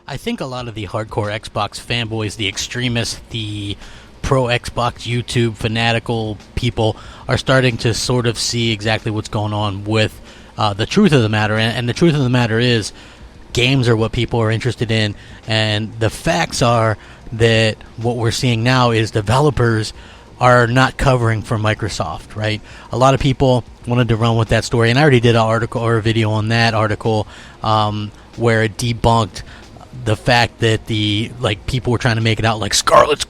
I think a lot of the hardcore Xbox fanboys, the extremists, the pro Xbox YouTube fanatical people are starting to sort of see exactly what's going on with the truth of the matter. And the truth of the matter is games are what people are interested in. And the facts are that what we're seeing now is developers are not covering for Microsoft, right? A lot of people wanted to run with that story, and I already did an article or a video on that article where it debunked the fact that people were trying to make it out like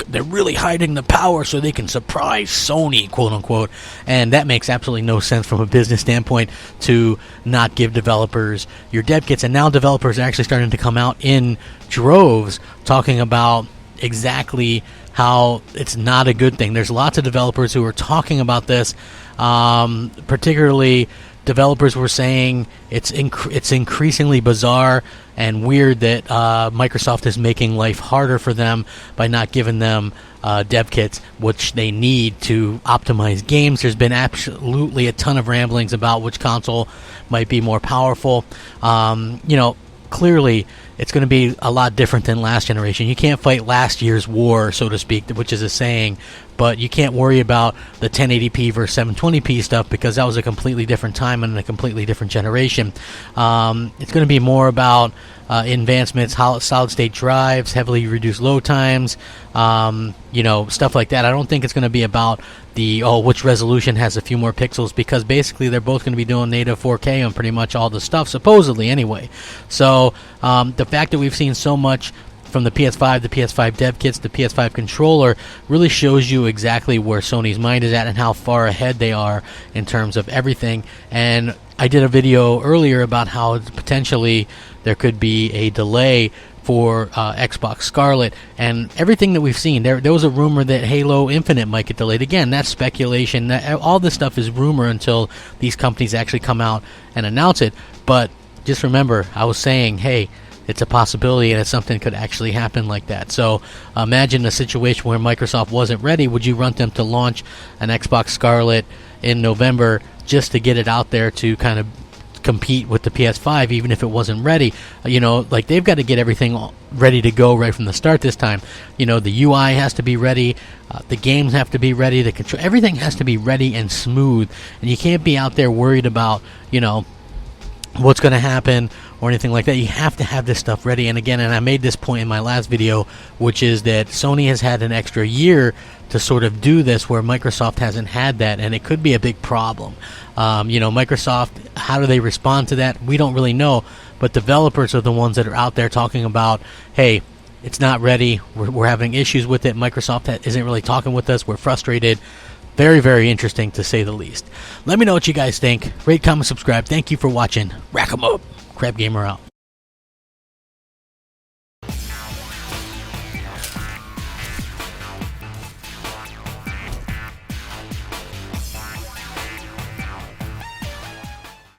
they're really hiding the power so they can surprise Sony, quote unquote, and that makes absolutely no sense from a business standpoint to not give developers your dev kits. And now developers are actually starting to come out in droves talking about exactly how it's not a good thing. There's lots of developers who are talking about this, particularly developers were saying it's increasingly bizarre and weird that Microsoft is making life harder for them by not giving them dev kits, which they need to optimize games. There's been absolutely a ton of ramblings about which console might be more powerful. Clearly it's going to be a lot different than last generation. You can't fight last year's war, so to speak, which is a saying, but you can't worry about the 1080p versus 720p stuff because that was a completely different time and a completely different generation. It's going to be more about advancements, solid-state drives, heavily reduced load times, stuff like that. I don't think it's going to be about which resolution has a few more pixels, because basically they're both going to be doing native 4K on pretty much all the stuff, supposedly anyway. So the fact that we've seen so much from the PS5, the PS5 dev kits, the PS5 controller really shows you exactly where Sony's mind is at and how far ahead they are in terms of everything. And I did a video earlier about how potentially there could be a delay for Xbox Scarlett, and everything that we've seen, there was a rumor that Halo Infinite might get delayed. Again, that's speculation. All this stuff is rumor until these companies actually come out and announce it. But just remember, I was saying, hey, it's a possibility and it's something that could actually happen like that. So imagine a situation where Microsoft wasn't ready. Would you want them to launch an Xbox Scarlett in November just to get it out there to kind of compete with the PS5, even if it wasn't ready? They've got to get everything ready to go right from the start this time. The UI has to be ready, the games have to be ready, the control, everything has to be ready and smooth, and you can't be out there worried about what's going to happen or anything like that. You have to have this stuff ready. And again, and I made this point in my last video, which is that Sony has had an extra year to sort of do this where Microsoft hasn't had that, and it could be a big problem. Microsoft, how do they respond to that? We don't really know, but developers are the ones that are out there talking about, hey, it's not ready, we're having issues with it, Microsoft isn't really talking with us, we're frustrated. Very, very interesting, to say the least. Let me know what you guys think. Rate, comment, subscribe. Thank you for watching. Rack 'em up. Crapgamer out.